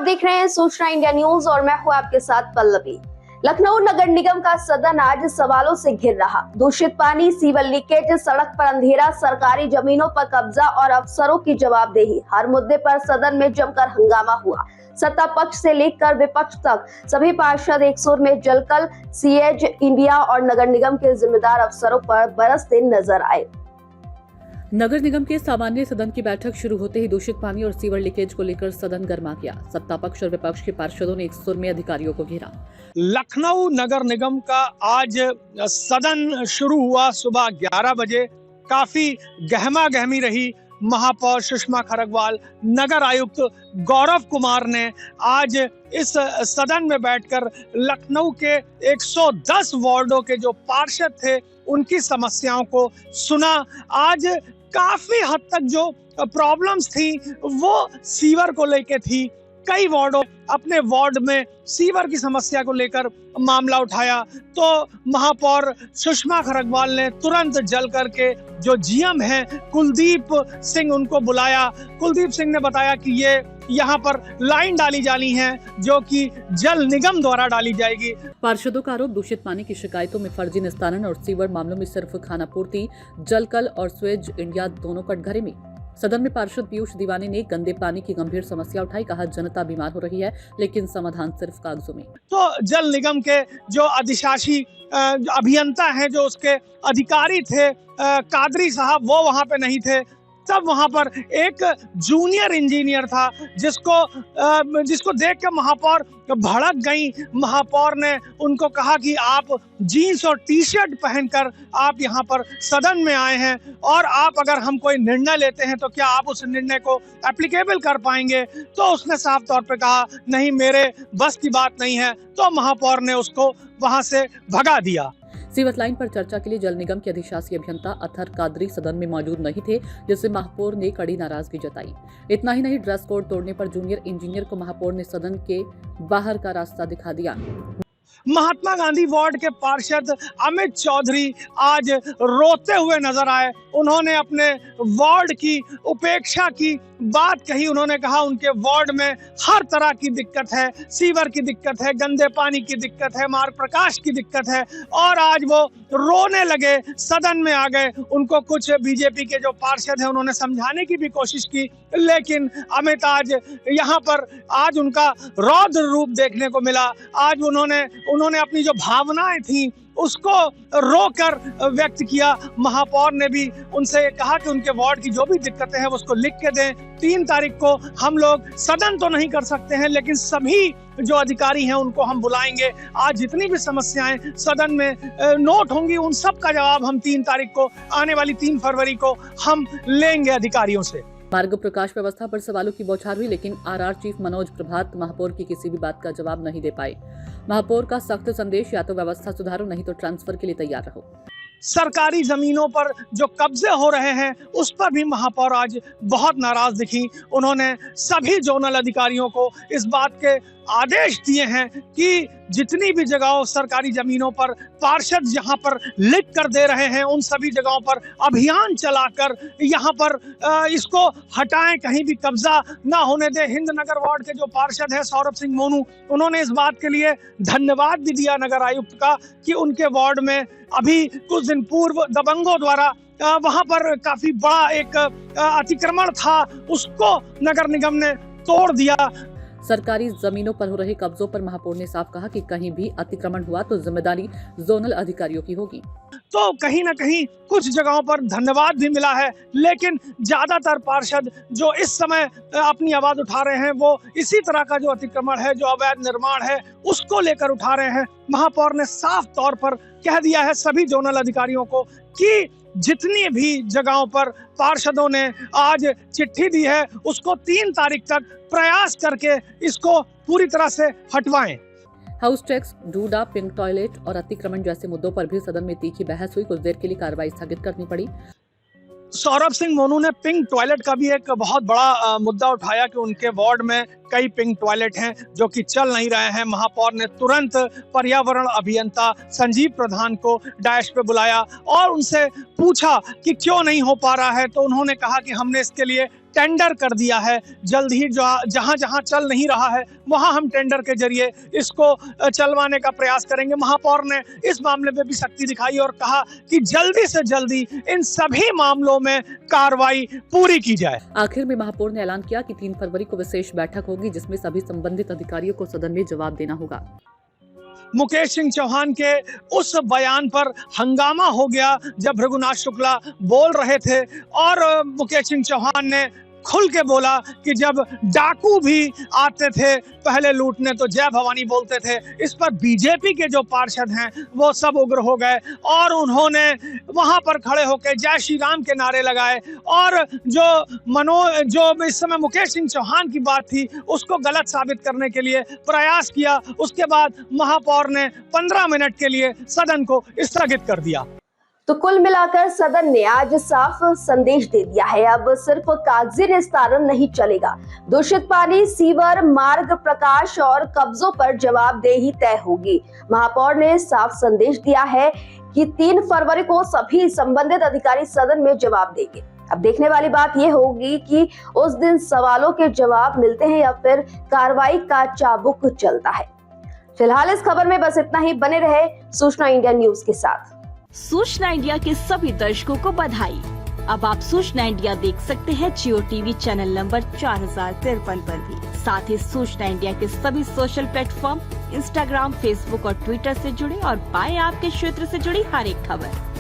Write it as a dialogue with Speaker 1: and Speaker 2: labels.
Speaker 1: आप देख रहे हैं सूचना इंडिया न्यूज और मैं हूं आपके साथ पल्लवी। लखनऊ नगर निगम का सदन आज सवालों से घिर रहा। दूषित पानी, सीवर लीकेज, सड़क पर अंधेरा, सरकारी जमीनों पर कब्जा और अफसरों की जवाबदेही, हर मुद्दे पर सदन में जमकर हंगामा हुआ। सत्ता पक्ष से लेकर विपक्ष तक सभी पार्षद एक सुर में जलकर सीएज इंडिया और नगर निगम के जिम्मेदार अफसरों पर बरसते नजर आए।
Speaker 2: नगर निगम के सामान्य सदन की बैठक शुरू होते ही दूषित पानी और सीवर लीकेज को लेकर सदन गर्मा गया। सत्ता पक्ष और विपक्ष के पार्षदों ने एक सुर में अधिकारियों को घेरा।
Speaker 3: लखनऊ नगर निगम का आज सदन शुरू हुआ सुबह 11 बजे। काफी गहमा गहमी रही। महापौर सुषमा खरगवाल, नगर आयुक्त गौरव कुमार ने आज इस सदन में बैठकर लखनऊ के 110 वार्डों के जो पार्षद थे उनकी समस्याओं को सुना। आज काफी हद तक जो प्रॉब्लम्स थी वो सीवर को लेके थी। कई वार्डों अपने वार्ड में सीवर की समस्या को लेकर मामला उठाया तो महापौर सुषमा खरगवाल ने तुरंत जल करके जो जीएम हैं कुलदीप सिंह उनको बुलाया। कुलदीप सिंह ने बताया कि ये यहाँ पर लाइन डाली जानी है जो कि जल निगम द्वारा डाली जाएगी।
Speaker 2: पार्षदों का आरोप दूषित पानी की शिकायतों में फर्जी निस्तारण और सीवर मामलों में सिर्फ खानापूर्ति, जलकल और स्वेज इंडिया दोनों कटघरे में। सदन में पार्षद पीयूष दीवाने ने गंदे पानी की गंभीर समस्या उठाई। कहा जनता बीमार हो रही है लेकिन समाधान सिर्फ कागजों में।
Speaker 3: तो जल निगम के जो अधिशासी अभियंता हैं, जो उसके अधिकारी थे, कादरी साहब, वो वहां पे नहीं थे। तब वहां पर एक जूनियर इंजीनियर था जिसको देख के महापौर भड़क गई। महापौर ने उनको कहा कि आप जीन्स और टी शर्ट पहनकर आप यहाँ पर सदन में आए हैं और आप अगर हम कोई निर्णय लेते हैं तो क्या आप उस निर्णय को एप्लीकेबल कर पाएंगे। तो उसने साफ तौर पे कहा नहीं, मेरे बस की बात नहीं है। तो महापौर ने उसको वहां से भगा दिया।
Speaker 2: सीवर लाइन पर चर्चा के लिए जल निगम के अधिशासी अभियंता अथर कादरी सदन में मौजूद नहीं थे, जिससे महापौर ने कड़ी नाराजगी जताई। इतना ही नहीं, ड्रेस कोड तोड़ने पर जूनियर इंजीनियर को महापौर ने सदन के बाहर का रास्ता दिखा दिया।
Speaker 3: महात्मा गांधी वार्ड के पार्षद अमित चौधरी आज रोते हुए नजर आए। उन्होंने अपने वार्ड की उपेक्षा की बात कही। उन्होंने कहा उनके वार्ड में हर तरह की दिक्कत है, सीवर की दिक्कत है, गंदे पानी की दिक्कत है, मार्ग प्रकाश की दिक्कत है। और आज वो रोने लगे, सदन में आ गए। उनको कुछ बीजेपी के जो पार्षद हैं उन्होंने समझाने की भी कोशिश की, लेकिन अमित आज यहाँ पर आज उनका रौद्र रूप देखने को मिला। आज उन्होंने अपनी जो भावनाएं थी उसको रोकर व्यक्त किया। महापौर ने भी उनसे कहा कि उनके वार्ड की जो भी दिक्कतें हैं उसको लिख के दें। 3 तारीख को हम लोग सदन तो नहीं कर सकते हैं लेकिन सभी जो अधिकारी हैं उनको हम बुलाएंगे। आज जितनी भी समस्याएं सदन में नोट होंगी उन सब का जवाब हम 3 तारीख को, आने वाली 3 फरवरी को हम लेंगे अधिकारियों से।
Speaker 2: मार्ग प्रकाश व्यवस्था पर सवालों की बौछार हुई, लेकिन आरआर चीफ मनोज प्रभात महापौर की किसी भी बात का जवाब नहीं दे पाए। महापौर का सख्त संदेश, या तो व्यवस्था सुधारो नहीं तो ट्रांसफर के लिए तैयार रहो।
Speaker 3: सरकारी जमीनों पर जो कब्जे हो रहे हैं उस पर भी महापौर आज बहुत नाराज दिखी। उन्होंने सभी जोनल अधिकारियों को इस बात के आदेश दिए हैं कि जितनी भी जगहों सरकारी जमीनों पर पार्षद यहाँ पर लिख कर दे रहे हैं उन सभी जगहों पर अभियान चलाकर यहाँ पर इसको हटाएं, कहीं भी कब्जा ना होने दें। हिंदनगर वार्ड के जो पार्षद हैं सौरभ सिंह मोनू, उन्होंने इस बात के लिए धन्यवाद भी दिया नगर आयुक्त का कि उनके वार्ड में अभी कुछ दिन पूर्व दबंगों द्वारा वहां पर काफी बड़ा एक अतिक्रमण था, उसको नगर निगम ने तोड़ दिया।
Speaker 2: सरकारी जमीनों पर हो रहे कब्जों पर महापौर ने साफ कहा कि कहीं भी अतिक्रमण हुआ तो जिम्मेदारी जोनल अधिकारियों की होगी।
Speaker 3: तो कहीं ना कहीं कुछ जगहों पर धन्यवाद भी मिला है, लेकिन ज्यादातर पार्षद जो इस समय अपनी आवाज उठा रहे हैं वो इसी तरह का जो अतिक्रमण है, जो अवैध निर्माण है, उसको लेकर उठा रहे हैं। महापौर ने साफ तौर पर कह दिया है सभी जोनल अधिकारियों को कि जितनी भी जगहों पर पार्षदों ने आज चिट्ठी दी है उसको 3 तारीख तक प्रयास करके इसको पूरी तरह से हटवाएं।
Speaker 2: House tax, DUDA, pink toilet और अतिक्रमण जैसे मुद्दों पर भी सदन में तीखी बहस हुई। कुछ देर के लिए कार्रवाई स्थगित करनी पड़ी।
Speaker 3: सौरभ सिंह मोनू ने पिंक टॉयलेट का भी एक बहुत बड़ा मुद्दा उठाया कि उनके वार्ड में कई पिंक टॉयलेट हैं जो कि चल नहीं रहे हैं। महापौर ने तुरंत पर्यावरण अभियंता संजीव प्रधान को डैश पे बुलाया और उनसे पूछा कि क्यों नहीं हो पा रहा है। तो उन्होंने कहा कि हमने इसके लिए टेंडर कर दिया है। जल्द ही जहां जहां चल नहीं रहा है वहां हम टेंडर के जरिए इसको चलवाने का प्रयास करेंगे। महापौर ने इस मामले में भी सख्ती दिखाई और कहा कि जल्दी से जल्दी इन सभी मामलों में कार्रवाई पूरी की जाए।
Speaker 2: आखिर में महापौर ने ऐलान किया कि 3 फरवरी को विशेष बैठक होगी जिसमें सभी संबंधित अधिकारियों को सदन में जवाब देना होगा।
Speaker 3: मुकेश सिंह चौहान के उस बयान पर हंगामा हो गया जब रघुनाथ शुक्ला बोल रहे थे और मुकेश सिंह चौहान ने खुल के बोला कि जब डाकू भी आते थे पहले लूटने तो जय भवानी बोलते थे। इस पर बीजेपी के जो पार्षद हैं वो सब उग्र हो गए और उन्होंने वहां पर खड़े होकर जय श्री राम के नारे लगाए और जो इस समय मुकेश सिंह चौहान की बात थी उसको गलत साबित करने के लिए प्रयास किया। उसके बाद महापौर ने 15 मिनट के लिए सदन को स्थगित कर दिया।
Speaker 1: तो कुल मिलाकर सदन ने आज साफ संदेश दे दिया है, अब सिर्फ कागजी निस्तारण नहीं चलेगा। दूषित पानी, सीवर, मार्ग, प्रकाश और कब्जों पर जवाबदेही तय होगी। महापौर ने साफ संदेश दिया है कि 3 फरवरी को सभी संबंधित अधिकारी सदन में जवाब देंगे। अब देखने वाली बात यह होगी कि उस दिन सवालों के जवाब मिलते हैं या फिर कार्रवाई का चाबुक चलता है। फिलहाल इस खबर में बस इतना ही। बने रहे सूचना इंडिया न्यूज के साथ।
Speaker 4: सूचना इंडिया के सभी दर्शकों को बधाई। अब आप सूचना इंडिया देख सकते हैं जियो टीवी चैनल नंबर 4053 पर भी। साथ ही सूचना इंडिया के सभी सोशल प्लेटफॉर्म इंस्टाग्राम, फेसबुक और ट्विटर से जुड़े और पाएं आपके क्षेत्र से जुड़ी हर एक खबर।